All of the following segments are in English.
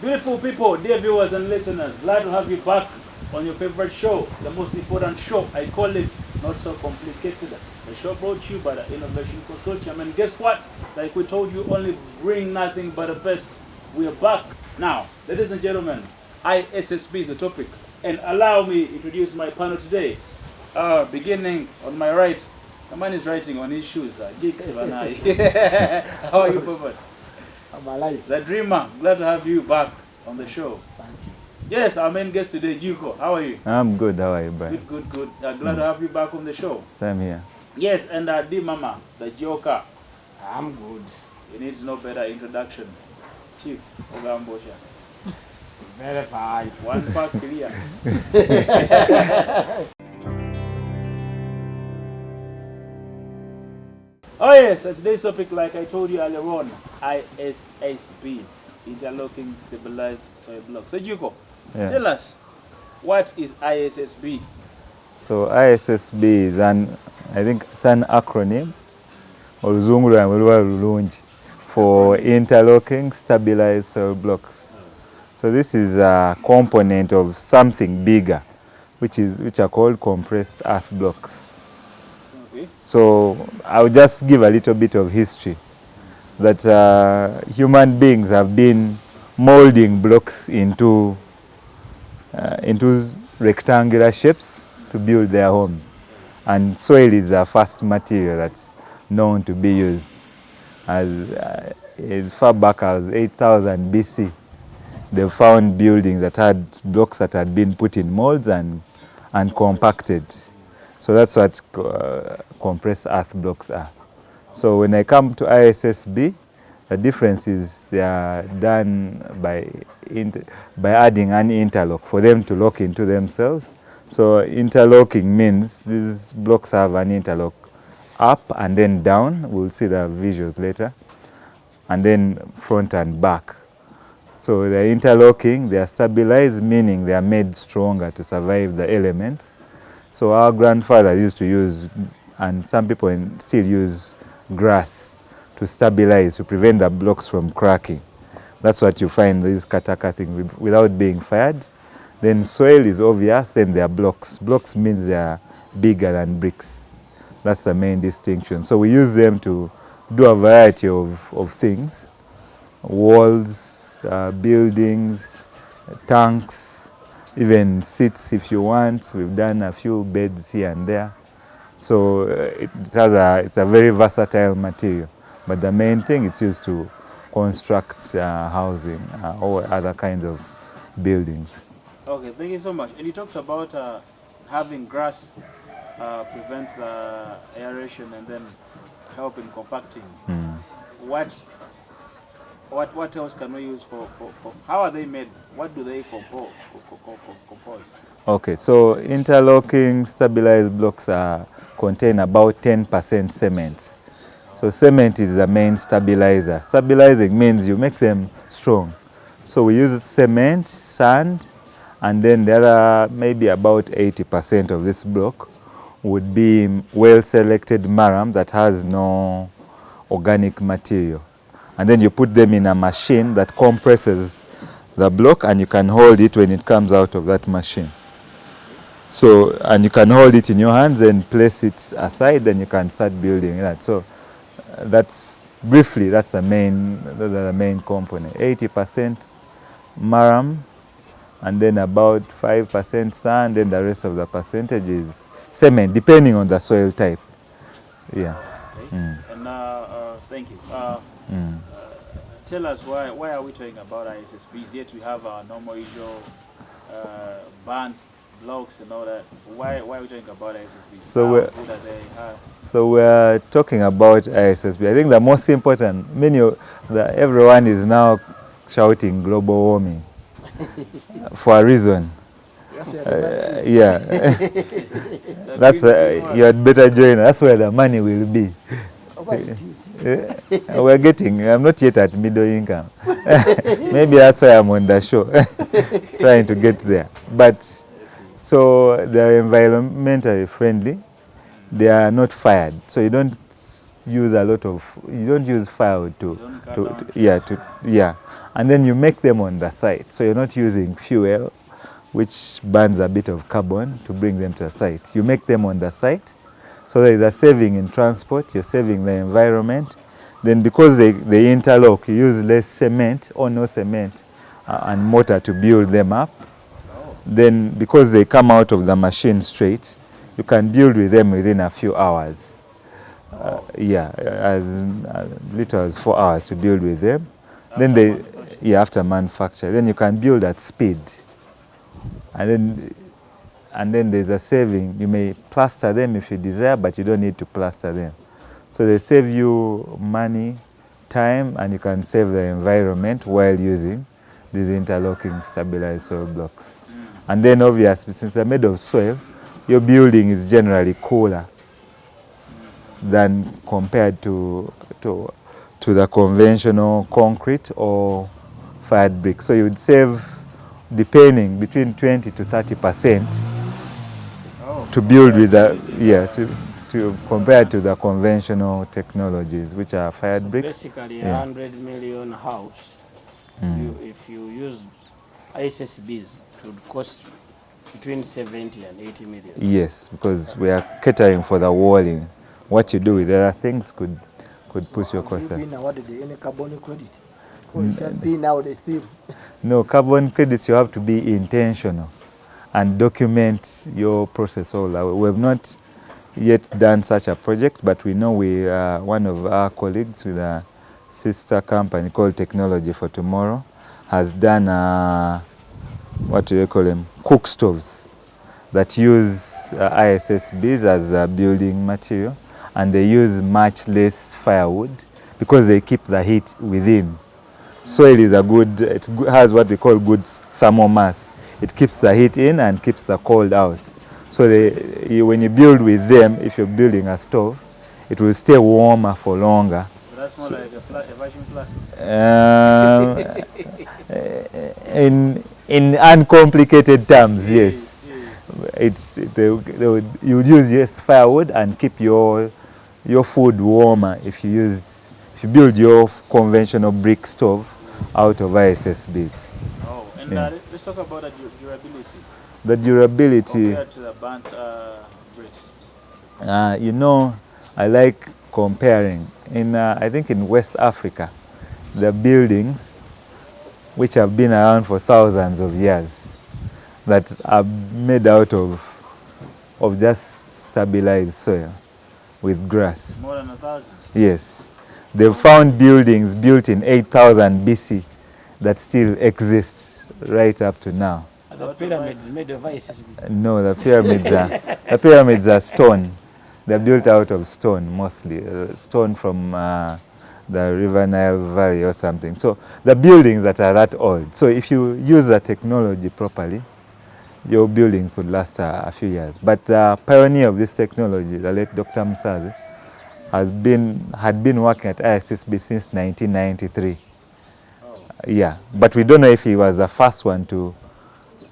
Beautiful people, dear viewers and listeners, glad to have you back on your favorite show, the most important show. I call it Not So Complicated. The show brought to you by the Innovation Consortium. And guess what? Like we told you, only bring nothing but the best. We are back now. Ladies and gentlemen, ISSB is the topic. And allow me to introduce my panel today. Beginning on my right, the man is writing on his shoes. Geeks, How are you, Papa? I'm alive. The dreamer, glad to have you back on the show. Thank you. Yes, our main guest today, Jiko. How are you? I'm good. How are you, Brian? Good. Glad to have you back on the show. Same here. Yes, and D Mama, the Joker. I'm good. You need to know better introduction. Chief Ogambosha. Very fine. One pack clear. Oh yes, so today's topic, like I told you earlier on, ISSB, Interlocking Stabilized Soil Blocks. So Jiko, tell us, what is ISSB? So ISSB is it's an acronym for Interlocking Stabilized Soil Blocks. So this is a component of something bigger, which are called compressed earth blocks. So I'll just give a little bit of history that human beings have been molding blocks into rectangular shapes to build their homes. And soil is the first material that's known to be used. As far back as 8000 BC, they found buildings that had blocks that had been put in molds and compacted. So that's what compressed earth blocks are. So when I come to ISSB, the difference is they are done by adding an interlock for them to lock into themselves. So interlocking means these blocks have an interlock up and then down. We'll see the visuals later. And then front and back. So they're interlocking, they are stabilized, meaning they are made stronger to survive the elements. So our grandfather used to use, and some people still use, grass to stabilize, to prevent the blocks from cracking. That's what you find this kataka thing without being fired. Then soil is obvious, then there are blocks. Blocks means they are bigger than bricks. That's the main distinction. So we use them to do a variety of things. Walls, buildings, tanks, even seats if you want. We've done a few beds here and there. So it's a very versatile material. But the main thing, it's used to construct housing or other kinds of buildings. Okay, thank you so much. And you talked about having grass prevent aeration and then help in compacting. What else can we use for how are they made? What do they compose? Okay, so interlocking stabilized blocks contain about 10% cement. So cement is the main stabilizer. Stabilizing means you make them strong. So we use cement, sand, and then the other maybe about 80% of this block would be well-selected marram that has no organic material. And then you put them in a machine that compresses the block, and you can hold it when it comes out of that machine. So, and you can hold it in your hands and place it aside, then you can start building that. So that's briefly, those are the main component. 80% marram, and then about 5% sand, and the rest of the percentage is cement, depending on the soil type. Yeah. Okay. And thank you. Tell us why are we talking about ISSBs? Yet we have our normal usual band blocks and all that. Why are we talking about ISSBs? So we're talking about ISSB. I think the most important, everyone is now shouting global warming for a reason. Yeah, that's you had better join. That's where the money will be. We're getting, I'm not yet at middle income. Maybe that's why I'm on the show, trying to get there. But so they're environmentally friendly. They are not fired. So you don't use a lot of, you don't use firewood You don't cut down trees. yeah. And then you make them on the site. So you're not using fuel, which burns a bit of carbon to bring them to the site. You make them on the site. So there is a saving in transport, you're saving the environment. Then because they interlock, you use less cement or no cement and mortar to build them up. Then because they come out of the machine straight, you can build with them within a few hours. Yeah, as little as 4 hours to build with them. Then after manufacture, then you can build at speed. And then there's a saving. You may plaster them if you desire, but you don't need to plaster them. So they save you money, time, and you can save the environment while using these interlocking stabilized soil blocks. And then obviously, since they're made of soil, your building is generally cooler than compared to the conventional concrete or fired brick. So you would save, depending, between 20 to 30% to build with to compare to the conventional technologies, which are fired bricks. Basically, 100 million house, if you use ISSBs, it would cost between 70 and 80 million. Yes, because we are catering for the walling. What you do with other things could push your cost up. Have you been awarded any carbon credit? Because it has been now the theme. No, carbon credits, you have to be intentional and document your process all. We have not yet done such a project, but we know one of our colleagues with a sister company called Technology for Tomorrow has done what do you call them? Cook stoves that use ISSBs as a building material, and they use much less firewood because they keep the heat within. Soil is it has what we call good thermal mass. It keeps the heat in and keeps the cold out. So when you build with them, if you're building a stove, it will stay warmer for longer. So that's more like a vacuum plastic. In uncomplicated terms, yes. You would use firewood and keep your food warmer if you build your conventional brick stove out of ISSBs. Oh, and let's talk about the durability. The durability. Compared to the burnt bricks. I like comparing. I think in West Africa, the buildings which have been around for thousands of years that are made out of just stabilized soil with grass. More than 1,000? Yes. They've found buildings built in 8,000 BC that still exist right up to now. Are the pyramids made of ISSB? No, the pyramids are stone. They're built out of stone mostly, stone from the River Nile Valley or something. So the buildings that are that old. So if you use the technology properly, your building could last a few years. But the pioneer of this technology, the late Dr. Musazi, had been working at ISSB since 1993. Yeah, but we don't know if he was the first one to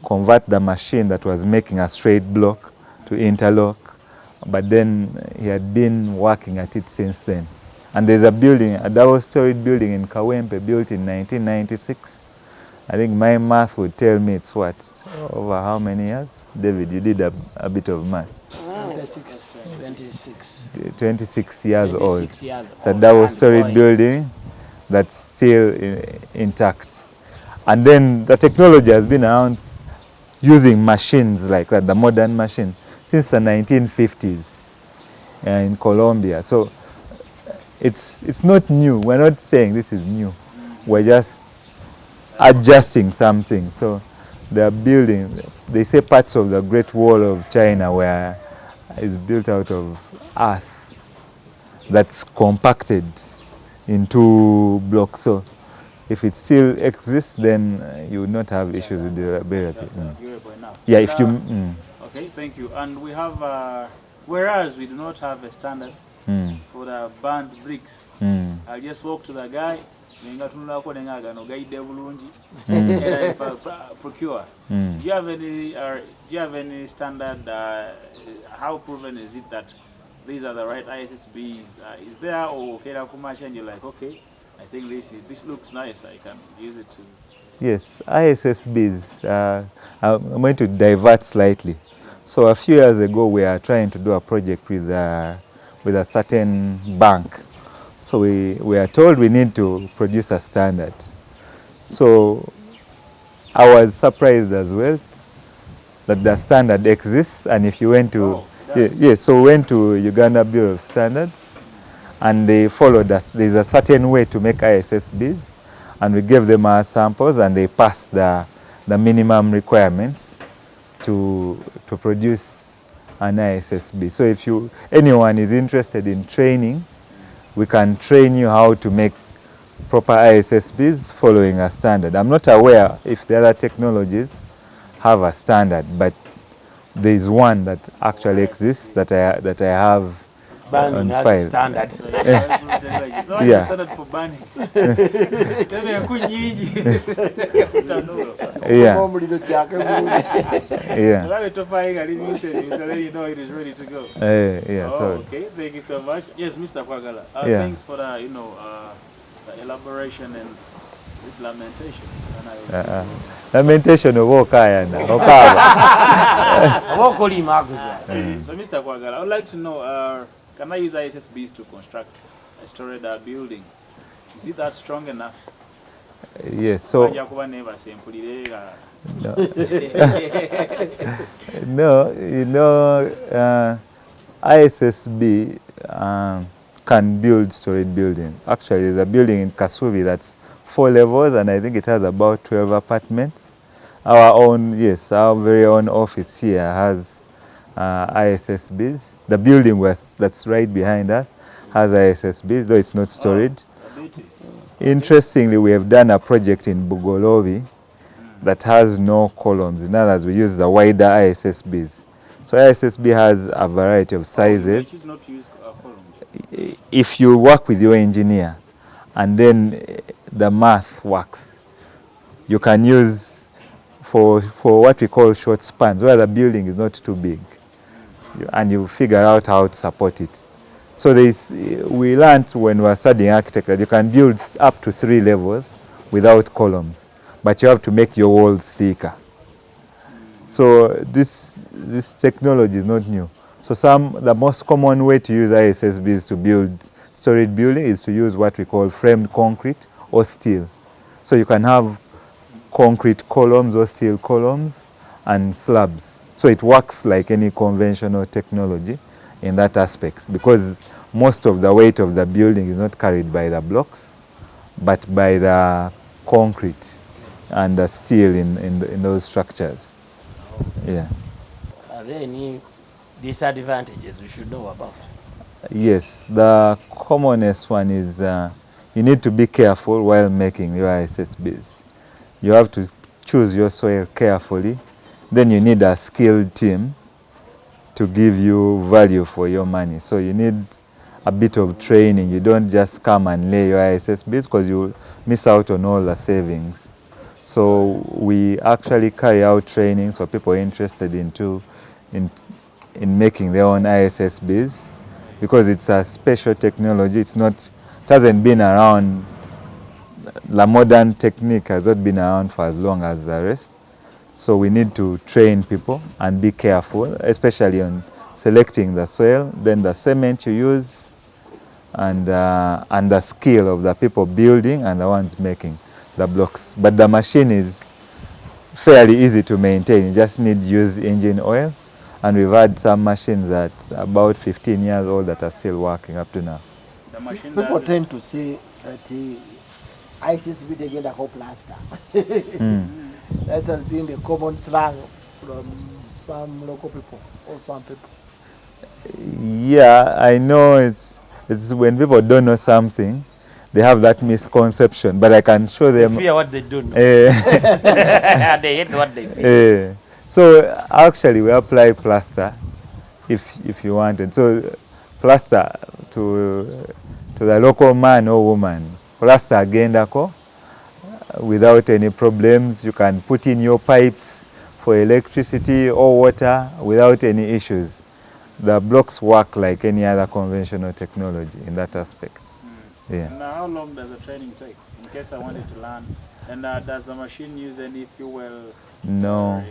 convert the machine that was making a straight block to interlock, but then he had been working at it since then. And there's a building, a double-storied building in Kawempe, built in 1996. I think my math would tell me it's what, over how many years? David, you did a bit of math. 26 years old. It's a double-storied building that's still intact. And then the technology has been around using machines like that, the modern machine, since the 1950s in Colombia. So it's not new. We're not saying this is new. We're just adjusting something. So they're building, they say parts of the Great Wall of China where it's built out of earth that's compacted into blocks. So if it still exists, then you would not have issues with durability. Durable enough. Yeah, if you... Okay, thank you. And we have, whereas we do not have a standard for the burnt bricks, I'll just walk to the guy, procure. Do you have any standard, how proven is it that these are the right ISSBs? Is there or and you're like, okay, I think this looks nice. I can use it to. Yes, ISSBs. I'm going to divert slightly. So a few years ago, we are trying to do a project with a certain bank. So we are told we need to produce a standard. So I was surprised as well that the standard exists, and if you went to so we went to Uganda Bureau of Standards, and they followed us. There's a certain way to make ISSBs, and we gave them our samples, and they passed the minimum requirements to produce an ISSB. So if anyone is interested in training, we can train you how to make proper ISSBs following a standard. I'm not aware if the other technologies have a standard, but there is one that actually exists that I have on file. Standard. Yeah. Standard for banning. Yeah. Yeah. So you know it is ready to go. Yeah. So Okay, thank you so much. Yes, Mr. Kwagala. Yeah. Thanks for the the elaboration and implementation. lamentation of Okaya na So, Mr. Kwagala, I would like to know, can I use ISSBs to construct a storage building? Is it that strong enough? Yes, so no, ISSB can build storage building. Actually, there's a building in Kasubi that's 4 levels, and I think it has about 12 apartments. Our very own office here has ISSBs. The building that's right behind us has ISSBs, though it's not storage. Interestingly, we have done a project in Bugolobi that has no columns. In other words, we use the wider ISSBs. So ISSB has a variety of sizes. Which is not to use columns. If you work with your engineer and then the math works, you can use for what we call short spans, where the building is not too big, and you figure out how to support it. So we learned when we were studying architecture that you can build up to 3 levels without columns, but you have to make your walls thicker. So this technology is not new. So the most common way to use ISSBs to build storage building is to use what we call framed concrete or steel. So you can have concrete columns or steel columns and slabs. So it works like any conventional technology in that aspect, because most of the weight of the building is not carried by the blocks, but by the concrete and the steel in those structures. Yeah. Are there any disadvantages we should know about? Yes, the commonest one is you need to be careful while making your ISSBs. You have to choose your soil carefully. Then you need a skilled team to give you value for your money. So you need a bit of training. You don't just come and lay your ISSBs because you'll miss out on all the savings. So we actually carry out trainings for people interested in making their own ISSBs, because it's a special technology. It hasn't been around. The modern technique has not been around for as long as the rest. So we need to train people and be careful, especially on selecting the soil, then the cement you use, and the skill of the people building and the ones making the blocks. But the machine is fairly easy to maintain. You just need used engine oil, and we've had some machines that are about 15 years old that are still working up to now. The machine People tend to say that ISSB they get a whole plaster. That has been the common slang from some local people or some people. Yeah, I know it's when people don't know something, they have that misconception, but I can show them. They fear what they don't know. They hate what they feel. So actually we apply plaster if you wanted. So plaster to the local man or woman, plaster agendako without any problems. You can put in your pipes for electricity or water without any issues. the blocks work like any other conventional technology in that aspect. Yeah. And how long does the training take? In case I wanted to learn. And does the machine use any fuel? No.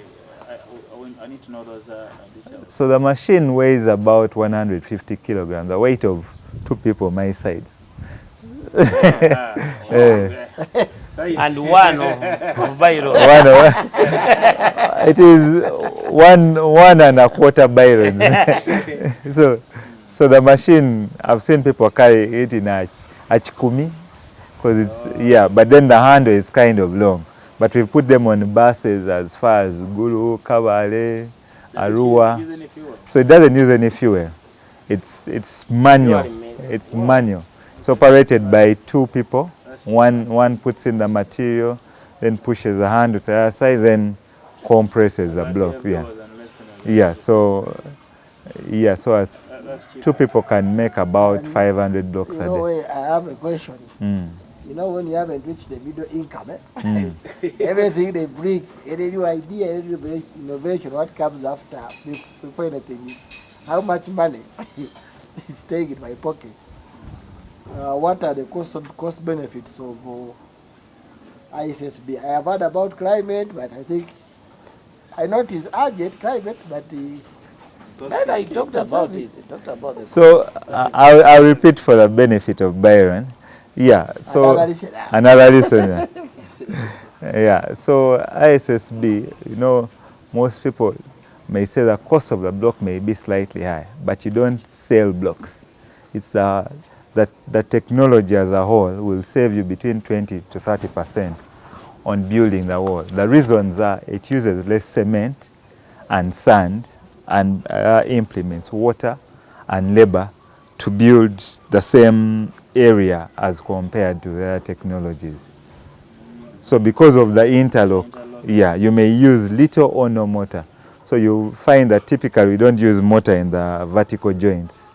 I need to know those details. So the machine weighs about 150 kilograms, the weight of 2 people my size. And one of Byron. It is 1 1/4 Byrons. So the machine, I've seen people carry it in a chikumi, because it's, yeah, but then the handle is kind of long. But we put them on buses as far as Gulu, Kabale, Arua. So it doesn't use any fuel. It's manual. It's manual. It's operated by 2 people. One puts in the material, then pushes the handle to the other side, then compresses the block. Yeah. So as 2 people can make about 500 blocks a day. I have a question. You know, when you haven't reached the middle income, everything they bring, any new idea, any new innovation, what comes after, before anything, how much money is staying in my pocket? What are the cost benefits of ISSB? I have heard about climate, but I think, I know it is urgent, climate, but I talked about it. So I'll repeat for the benefit of Byron. Yeah, so another listener. Yeah, so ISSB, you know, most people may say the cost of the block may be slightly high, but you don't sell blocks. It's the technology as a whole will save you between 20 to 30% on building the wall. The reasons are it uses less cement and sand and implements water and labor to build the same area as compared to their technologies. So because of the interlock, yeah, you may use little or no mortar. So you find that typically we don't use mortar in the vertical joints.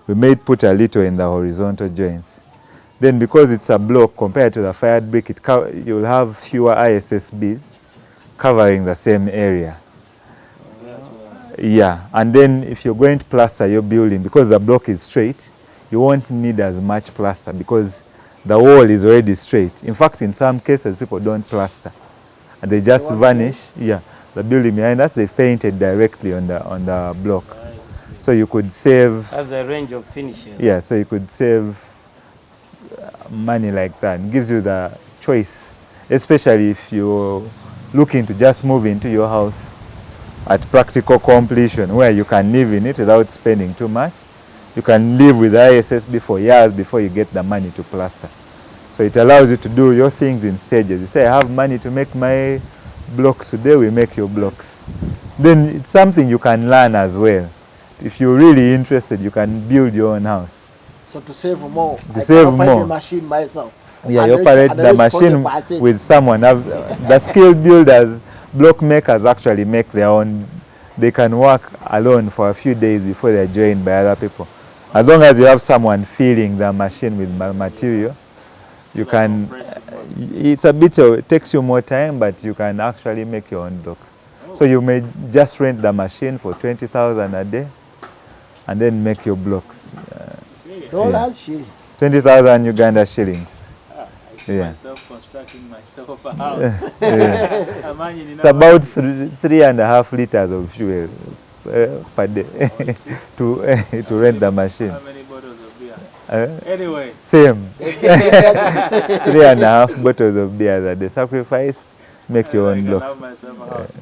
We may put a little in the horizontal joints. Then because it's a block compared to the fired brick, you'll have fewer ISSBs covering the same area. Yeah, and then if you're going to plaster your building, because the block is straight, you won't need as much plaster because the wall is already straight. In fact, in some cases, people don't plaster. And they just varnish. Yeah, the building behind us, they painted directly on the block. So you could save... That's a range of finishes. Yeah, so you could save money like that. It gives you the choice, especially if you're looking to just move into your house at practical completion, where you can live in it without spending too much. You can live with ISSB for years before you get the money to plaster. So it allows you to do your things in stages. You say, I have money to make my blocks today, we make your blocks. Then it's something you can learn as well. If you're really interested, you can build your own house. So to save more, I can operate the machine myself. Yeah, you operate the machine with someone. The skilled builders, block makers actually make their own. They can work alone for a few days before they're joined by other people. As long as you have someone filling the machine with material, you can, it's a bit, it takes you more time, but you can actually make your own blocks. So you may just rent the machine for 20,000 a day and then make your blocks. Dollars, shillings. 20,000 Uganda shillings. Yeah. Myself constructing myself a house. It's about 3.5 liters of fuel per day to rent the machine. How many bottles of beer? Anyway. Same. 3.5 bottles of beer a day. Sacrifice, make your own blocks. I myself a house.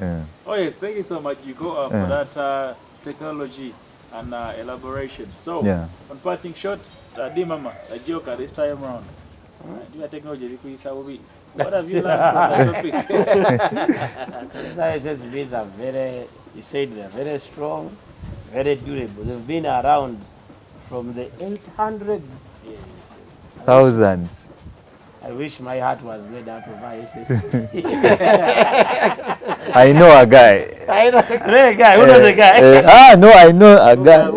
Oh yes, thank you so much, Yugo, for that technology and elaboration. So, on parting shot, Dimama, a joker this time around. Technology, what have you learned from that topic? These ISSBs are very, you said they're very strong, very durable. They've been around from the 800s. Thousands. I wish my heart was made out of ISSB. I know a guy. I know a guy. Who knows a guy? No, I know a guy.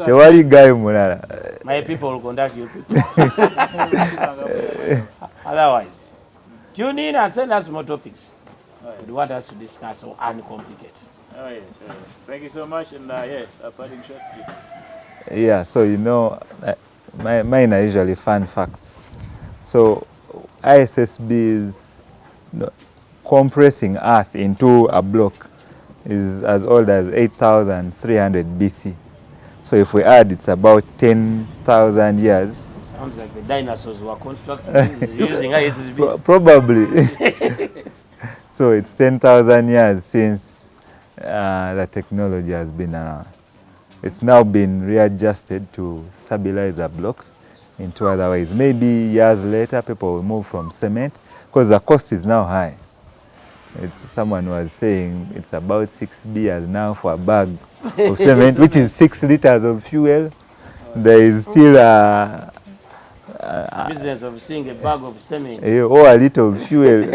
The worry guy, Munara. My people will contact you people. Otherwise, tune in and send us more topics. We want us to discuss or uncomplicate. Oh, yes, yes. Thank you so much. And yes, a parting shot. Yeah, so you know, mine are usually fun facts. So ISSBs, compressing earth into a block is as old as 8,300 BC. So if we add, it's about 10,000 years. Sounds like the dinosaurs were constructed using ISSBs. Probably. So it's 10,000 years since the technology has been around. It's now been readjusted to stabilize the blocks into other ways. Maybe years later, people will move from cement because the cost is now high. Someone was saying it's about 6 beers now for a bag of cement, which is 6 liters of fuel. There is still It's a business of seeing a bag of cement. or a little of fuel.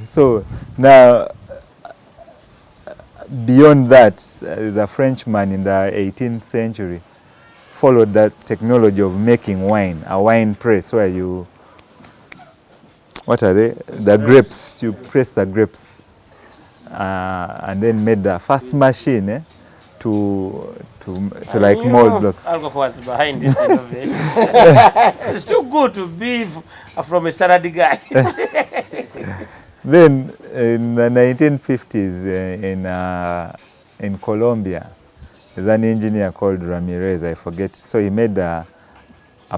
So now, beyond that, the Frenchman in the 18th century followed that technology of making wine, a wine press where you, what are they? The grapes. You press the grapes, and then made the first machine to like mold blocks. Alcohol was behind this innovation. It's too good to be from a salad guy. Then in the 1950s in Colombia, there's an engineer called Ramirez, I forget. So he made a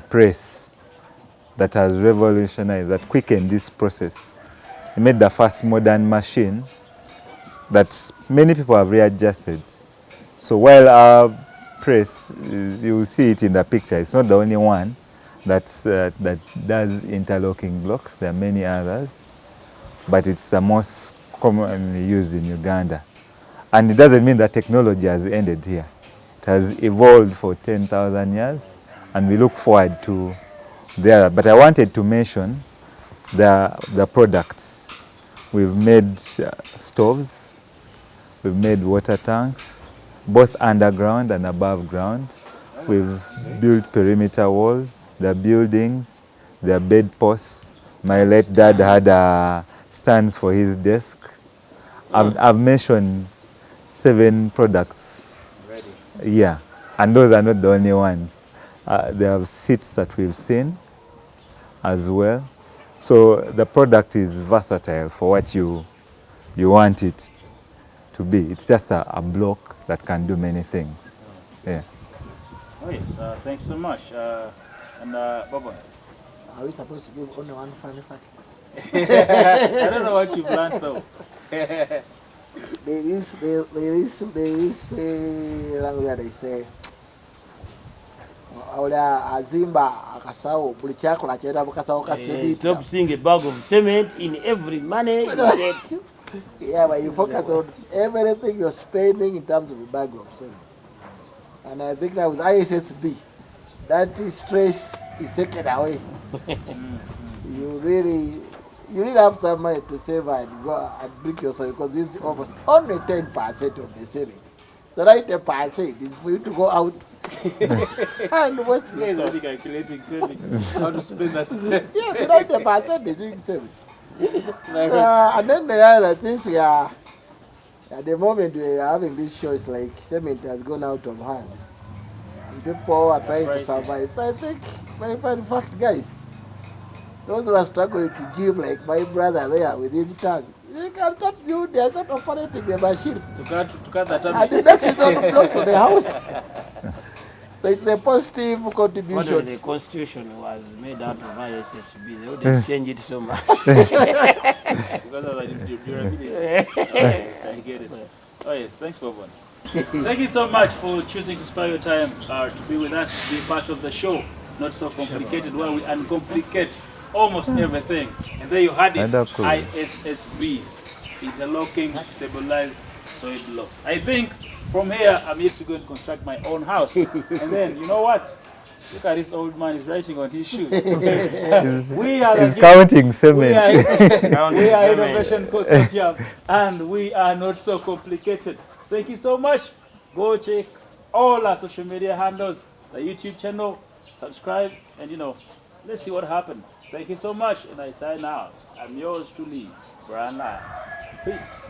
press that has revolutionized, that quickened this process. He made the first modern machine that many people have readjusted. So while our press, you will see it in the picture, it's not the only one that does interlocking blocks. There are many others, but it's the most commonly used in Uganda. And it doesn't mean that technology has ended here. It has evolved for 10,000 years, and we look forward to the other. But I wanted to mention the products. We've made stoves, we've made water tanks, both underground and above ground. We've built perimeter walls, the buildings, the bedposts. My late dad had stands for his desk. I've mentioned 7 products. Ready. Yeah, and those are not the only ones. There are seats that we've seen as well. So the product is versatile for what you want it to be. It's just a block that can do many things. Yeah. Oh yes, thanks so much. And Bobo. Are we supposed to give only one funny fact? I don't know what you've learned though. There is language they say azimba akasawo buli kyakola kyera bukasawo ka Stop seeing a bag of cement in every money. Yeah, but you focus on everything you're spending in terms of a bag of cement. And I think that with ISSB, that stress is taken away. You really have some money to save and go and bring yourself because it's almost only 10% of the saving. So 90% is for you to go out and what's You guys are only calculating savings. How to spend that savings. yeah, the 90% is doing saving. And then the other things we are, at the moment we are having this show, it's like cement has gone out of hand. And people are trying to survive. So I think, my fun fact, guys, those who are struggling to gym, like my brother there with his tongue, they are not operating the machine. To cut that up. And the next is not close for the house. So it's a positive contribution. What if the constitution was made out of ISSB? They wouldn't change it so much. Because of the durability. I get it. Oh yes, thanks Bobo. Thank you so much for choosing to spare your time to be with us, to be part of the show. Not so complicated, where we uncomplicate almost everything. And there you had it, ISSBs, interlocking, stabilized soil blocks. I think from here, I'm yet to go and construct my own house. And then, you know what? Look at this old man, he's writing on his shoes. We are He's counting cement. we are Innovation Consortium, and we are not so complicated. Thank you so much. Go check all our social media handles, the YouTube channel, subscribe, and let's see what happens. Thank you so much, and I sign out. I'm yours truly, Brian Lai. Peace.